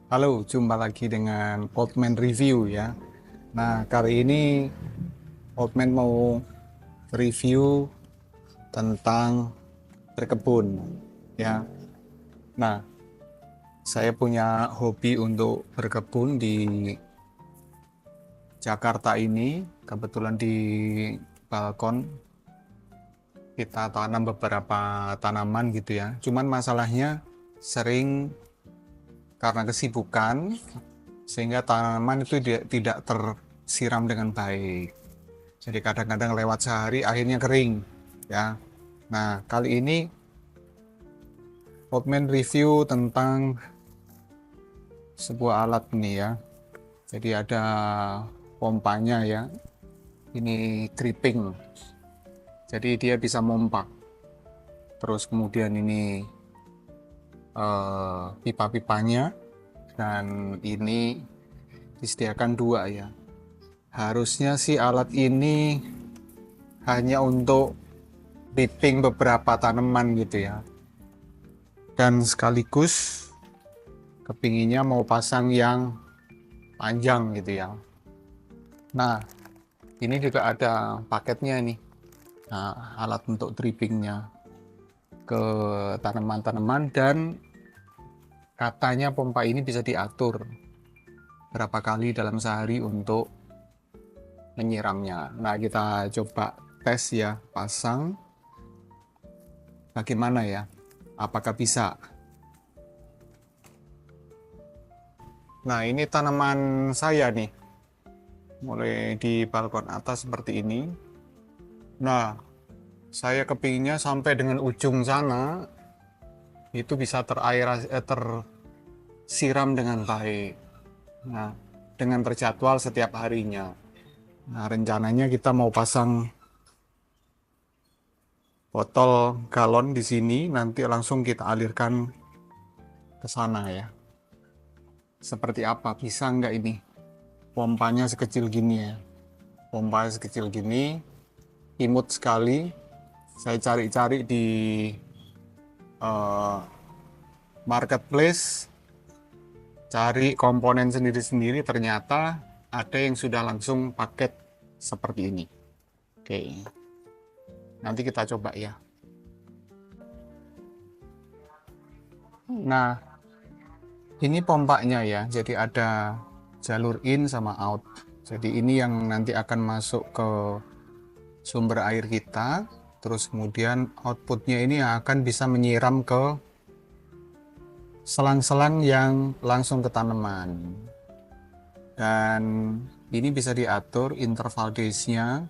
Halo, jumpa lagi dengan Oldman Review ya. Nah, kali ini Oldman mau review tentang berkebun ya. Nah, saya punya hobi untuk berkebun di Jakarta ini. Kebetulan di balkon kita tanam beberapa tanaman gitu ya. Cuman masalahnya sering karena kesibukan sehingga tanaman itu tidak tersiram dengan baik. Jadi kadang-kadang lewat sehari akhirnya kering ya. Nah, kali ini Hotman review tentang sebuah alat nih ya. Jadi ada pompanya ya. Ini dripping. Jadi dia bisa mompak. Terus kemudian ini pipa-pipanya dan ini disediakan dua ya. Harusnya sih alat ini hanya untuk dripping beberapa tanaman gitu ya. Dan sekaligus kepinginnya mau pasang yang panjang gitu ya. Nah, ini juga ada paketnya nih. Nah, alat untuk drippingnya ke tanaman-tanaman dan katanya pompa ini bisa diatur berapa kali dalam sehari untuk menyiramnya. Nah, kita coba tes ya, pasang. Bagaimana ya? Apakah bisa? Nah, ini tanaman saya nih. Mulai di balkon atas seperti ini. Nah, saya kepinginnya sampai dengan ujung sana itu bisa tersiram dengan baik. Nah, dengan terjadwal setiap harinya. Nah, rencananya kita mau pasang botol galon di sini, nanti langsung kita alirkan ke sana ya. Seperti apa? Bisa nggak ini? Pompanya sekecil gini ya. Pompa sekecil gini, imut sekali. Saya cari-cari di eh, marketplace, cari komponen sendiri-sendiri, ternyata ada yang sudah langsung paket seperti ini. Oke, nanti kita coba ya. Nah, ini pompanya ya, jadi ada jalur in sama out. Jadi ini yang nanti akan masuk ke sumber air kita, terus kemudian outputnya ini akan bisa menyiram ke selang-selang yang langsung ke tanaman. Dan ini bisa diatur interval days-nya,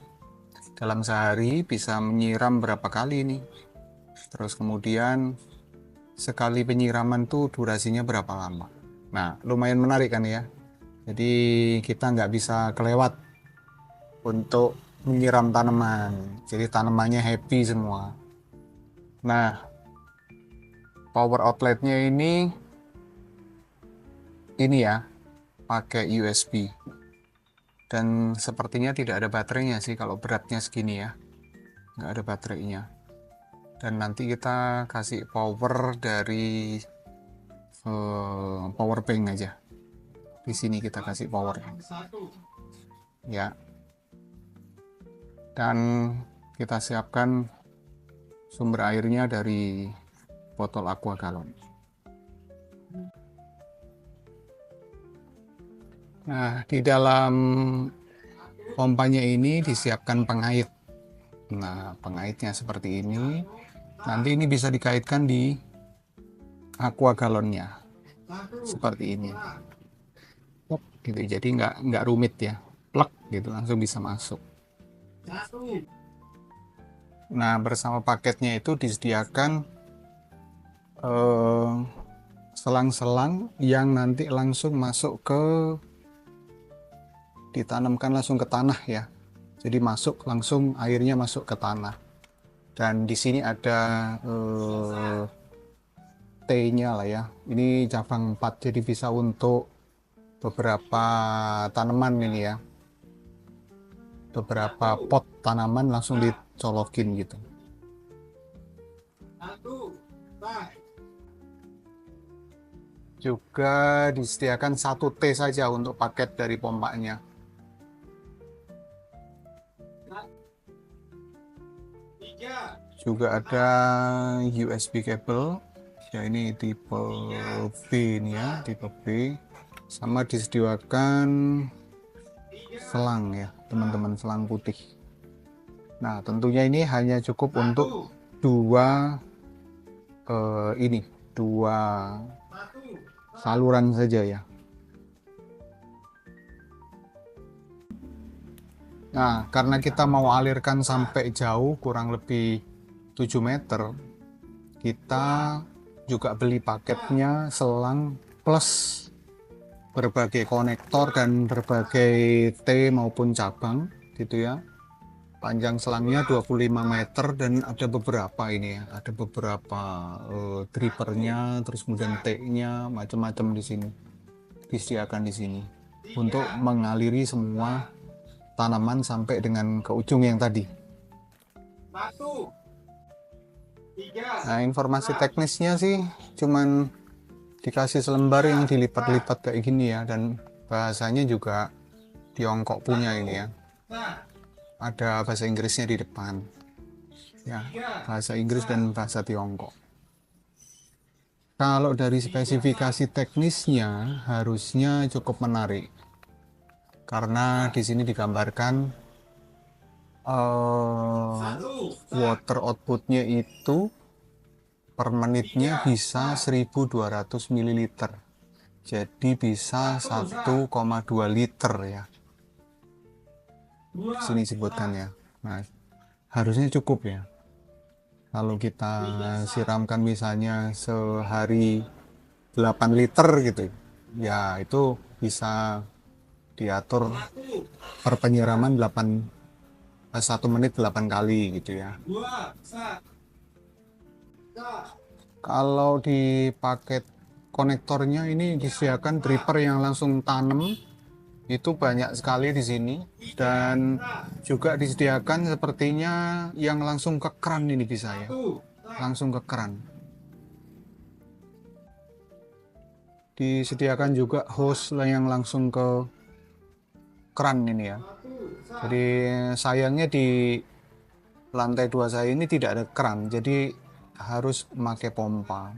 dalam sehari bisa menyiram berapa kali nih. Terus kemudian sekali penyiraman tuh durasinya berapa lama. Nah, lumayan menarik kan ya. Jadi kita nggak bisa kelewat untuk menyiram tanaman. Jadi tanamannya happy semua. Nah, power outletnya ini ya, pakai USB. Dan sepertinya tidak ada baterainya sih kalau beratnya segini ya. Nggak ada baterainya. Dan nanti kita kasih power dari power bank aja. Di sini kita kasih power ya. Dan kita siapkan sumber airnya dari botol aqua galon. Nah, di dalam pompanya ini disiapkan pengait. Nah, pengaitnya seperti ini. Nanti ini bisa dikaitkan di aqua galonnya seperti ini. Gitu. Jadi nggak rumit ya. Plek gitu langsung bisa masuk. Nah, bersama paketnya itu disediakan eh, selang-selang yang nanti langsung masuk ke ditanamkan langsung ke tanah ya. Jadi masuk langsung airnya masuk ke tanah. Dan di sini ada T-nya lah ya. Ini cabang 4 jadi bisa untuk beberapa tanaman ini ya. Beberapa pot tanaman langsung dicolokin gitu. Juga disediakan 1 T saja untuk paket dari pompanya. Juga ada USB cable. Ya, ini tipe B ini ya, tipe B. Sama disediakan selang ya, teman-teman, selang putih. Nah, tentunya ini hanya cukup untuk ini dua saluran saja ya. Nah, karena kita mau alirkan sampai jauh, kurang lebih 7 meter, kita juga beli paketnya selang plus berbagai konektor dan berbagai T maupun cabang gitu ya. Panjang selangnya 25 meter dan ada beberapa ini ya, ada beberapa drippernya, terus kemudian T-nya, macam-macam di sini disediakan di sini untuk mengaliri semua tanaman sampai dengan ke ujung yang tadi. Nah, informasi teknisnya sih cuman dikasih selembar yang dilipat-lipat kayak gini ya, dan bahasanya juga Tiongkok punya ini ya. Ada bahasa Inggrisnya di depan. Ya, bahasa Inggris dan bahasa Tiongkok. Kalau dari spesifikasi teknisnya harusnya cukup menarik. Karena di sini digambarkan water outputnya itu per menitnya bisa 1200 ml, jadi bisa 1,2 liter ya, di sini sebutkannya. Nah, harusnya cukup ya. Kalau kita siramkan misalnya sehari 8 liter gitu ya, itu bisa diatur per penyiraman 1 menit 8 kali gitu ya. Kalau di paket konektornya ini disediakan dripper yang langsung tanam, itu banyak sekali di sini, dan juga disediakan sepertinya yang langsung ke keran ini bisa ya, langsung ke keran. Disediakan juga hose yang langsung ke keran ini ya. Jadi sayangnya di lantai 2 saya ini tidak ada keran, jadi harus memakai pompa.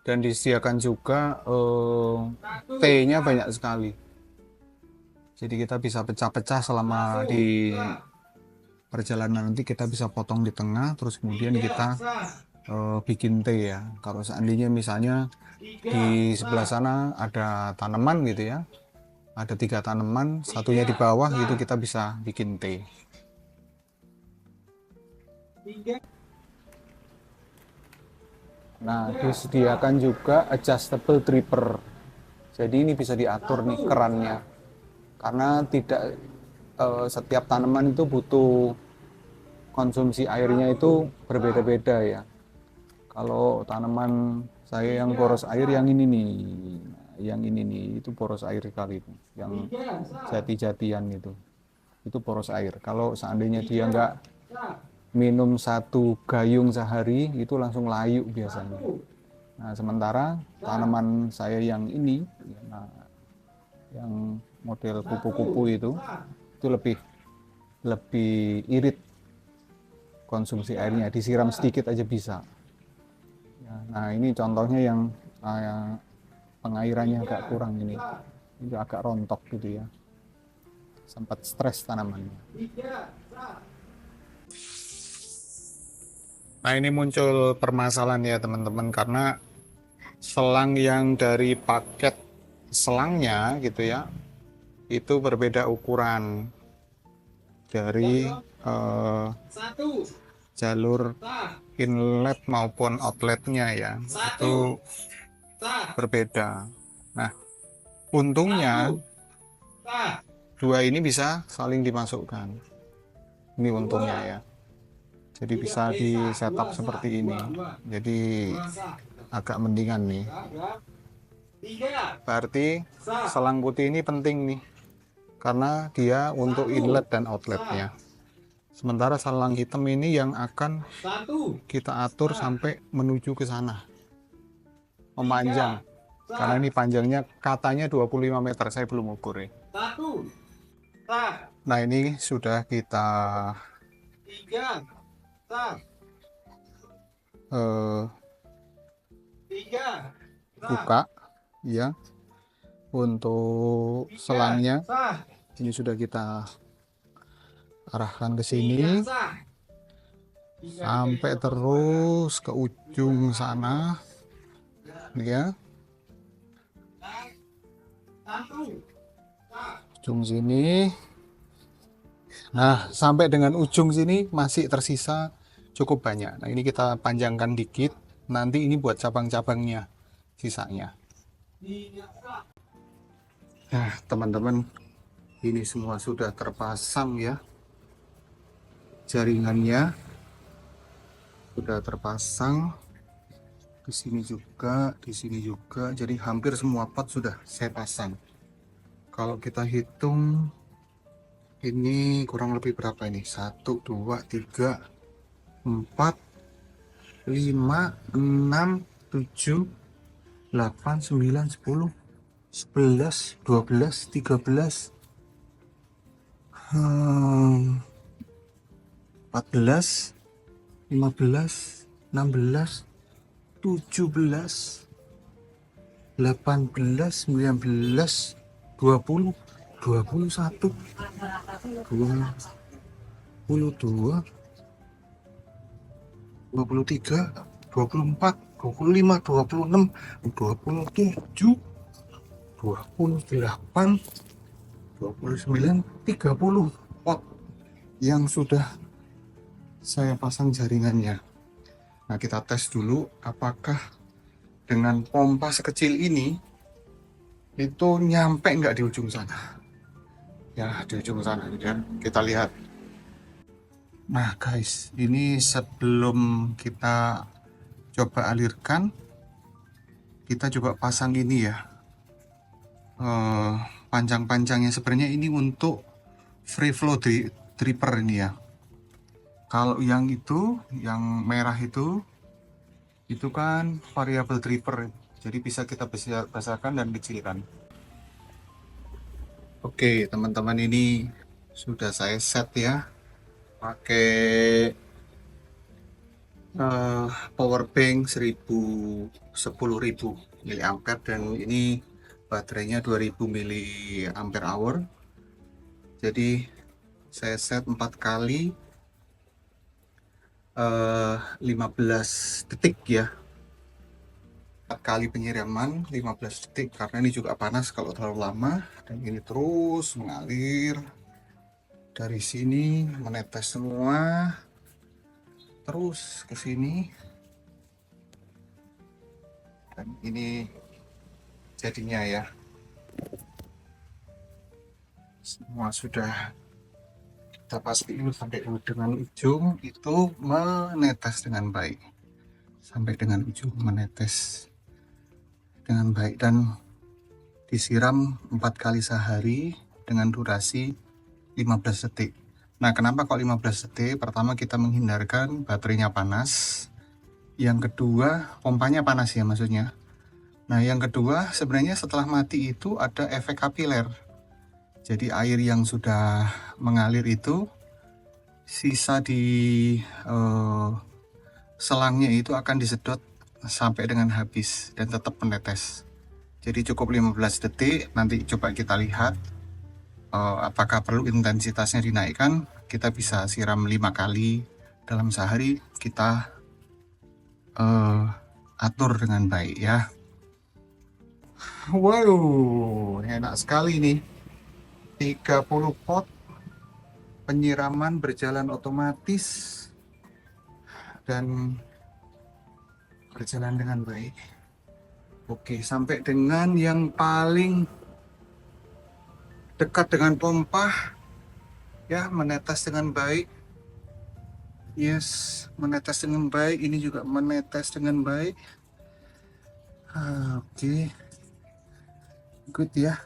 Dan disediakan juga T-nya banyak sekali, jadi kita bisa pecah-pecah selama di perjalanan. Nanti kita bisa potong di tengah, terus kemudian kita bikin T ya. Kalau seandainya misalnya di sebelah sana ada tanaman gitu ya, ada 3 tanaman, satunya di bawah gitu, kita bisa bikin T. Nah, disediakan juga adjustable dripper. Jadi ini bisa diatur nih kerannya. Karena tidak setiap tanaman itu butuh konsumsi airnya itu berbeda-beda ya. Kalau tanaman saya yang poros air yang ini nih, yang ini nih itu poros air sekali, yang jati-jatian itu poros air. Kalau seandainya dia nggak minum 1 gayung sehari, itu langsung layu biasanya. Nah, sementara tanaman saya yang ini, nah, yang model kupu-kupu itu lebih irit konsumsi airnya, disiram sedikit aja bisa. Nah, ini contohnya yang pengairannya agak kurang ini agak rontok gitu ya, sempat stres tanamannya. Nah, ini muncul permasalahan ya teman-teman, karena selang yang dari paket selangnya gitu ya, itu berbeda ukuran dari jalur inlet maupun outletnya ya, itu berbeda. Nah, untungnya 2 ini bisa saling dimasukkan, ini untungnya ya. Jadi bisa di setup seperti ini, jadi agak mendingan nih. Berarti selang putih ini penting nih, karena dia untuk inlet dan outletnya. Sementara selang hitam ini yang akan kita atur sampai menuju ke sana. memanjang. Karena ini panjangnya katanya 25 meter, saya belum ukur ya. Nah, ini sudah kita buka ya. Untuk selangnya ini sudah kita arahkan ke sini sampai terus ke ujung sana ya, ujung sini. Nah, sampai dengan ujung sini masih tersisa cukup banyak. Nah, ini kita panjangkan dikit, nanti ini buat cabang-cabangnya sisanya. Nah, teman-teman, ini semua sudah terpasang ya, jaringannya sudah terpasang di sini juga, di sini juga. Jadi hampir semua pot sudah saya pasang. Kalau kita hitung ini kurang lebih berapa ini? 1, 2, 3, 4, 5, 6, 7, 8, 9, 10, 11, 12, 13, 14, 15, 16, 17, 18, 19, 20, 21, 22, 23, 24, 25, 26, 27, 28, 29, 30 pot yang sudah saya pasang jaringannya. Nah, kita tes dulu apakah dengan pompa sekecil ini itu nyampe nggak di ujung sana. Ya, di ujung sana ya. Kita lihat. Nah, guys, ini sebelum kita coba alirkan, kita coba pasang ini ya. Panjang-panjangnya sebenarnya ini untuk free flow dripper ini ya. Kalau yang itu, yang merah itu kan variable dripper, jadi bisa kita besarkan dan kecilkan. Oke teman-teman, ini sudah saya set ya pakai power bank 10.000 mAh dan ini baterainya 2000 mAh. Jadi saya set 4 kali 15 detik ya, 4 kali penyiraman 15 detik karena ini juga panas kalau terlalu lama. Dan ini terus mengalir dari sini, menetes semua terus ke sini, dan ini jadinya ya, semua sudah kita pastiin sampai dengan ujung itu menetes dengan baik, sampai dengan ujung menetes dengan baik dan disiram 4 kali sehari dengan durasi 15 detik. Nah, kenapa kok 15 detik? Pertama, kita menghindarkan baterainya panas. Yang kedua, pompanya panas ya maksudnya. Nah, yang kedua, sebenarnya setelah mati itu ada efek kapiler. Jadi air yang sudah mengalir itu sisa di selangnya itu akan disedot sampai dengan habis dan tetap menetes. Jadi cukup 15 detik. Nanti coba kita lihat apakah perlu intensitasnya dinaikkan. Kita bisa siram 5 kali dalam sehari, kita atur dengan baik ya. Wow, enak sekali nih. 30 pot penyiraman berjalan otomatis dan berjalan dengan baik. Oke, sampai dengan yang paling dekat dengan pompa ya, menetes dengan baik. Yes, menetes dengan baik. Ini juga menetes dengan baik. Oke, good ya.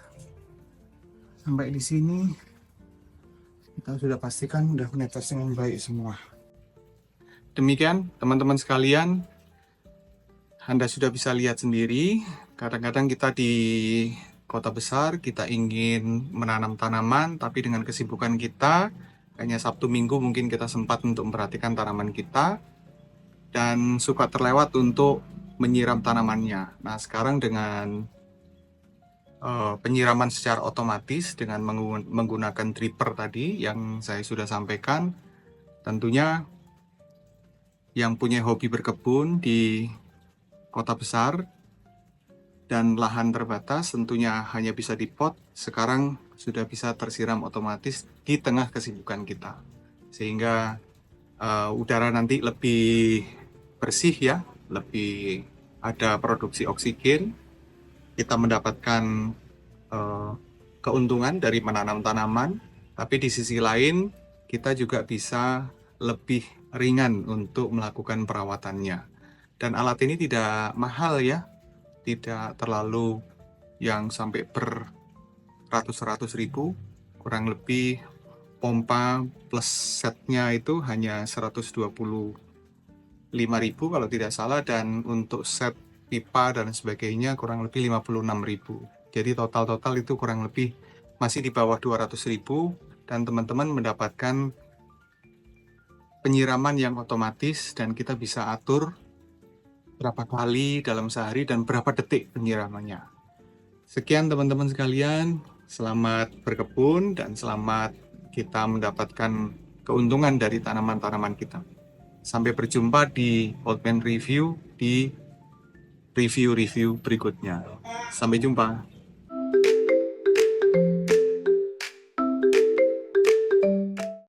Sampai di sini kita sudah pastikan sudah menetes dengan baik semua. Demikian teman-teman sekalian, Anda sudah bisa lihat sendiri, kadang-kadang kita di kota besar, kita ingin menanam tanaman, tapi dengan kesibukan kita, hanya Sabtu Minggu mungkin kita sempat untuk memperhatikan tanaman kita, dan suka terlewat untuk menyiram tanamannya. Nah, sekarang dengan penyiraman secara otomatis dengan menggunakan dripper tadi yang saya sudah sampaikan, tentunya yang punya hobi berkebun di kota besar dan lahan terbatas tentunya hanya bisa di pot, sekarang sudah bisa tersiram otomatis di tengah kesibukan kita. Sehingga udara nanti lebih bersih ya, lebih ada produksi oksigen, kita mendapatkan keuntungan dari menanam tanaman, tapi di sisi lain kita juga bisa lebih ringan untuk melakukan perawatannya. Dan alat ini tidak mahal ya, tidak terlalu yang sampai beratus-ratus ribu, kurang lebih pompa plus setnya itu hanya 125.000 kalau tidak salah, dan untuk set pipa dan sebagainya kurang lebih 56.000. Jadi total itu kurang lebih masih di bawah 200.000, dan teman-teman mendapatkan penyiraman yang otomatis dan kita bisa atur berapa kali dalam sehari dan berapa detik penyiramannya. Sekian teman-teman sekalian, selamat berkebun dan selamat kita mendapatkan keuntungan dari tanaman-tanaman kita. Sampai berjumpa di Oldman Review di review-review berikutnya. Sampai jumpa.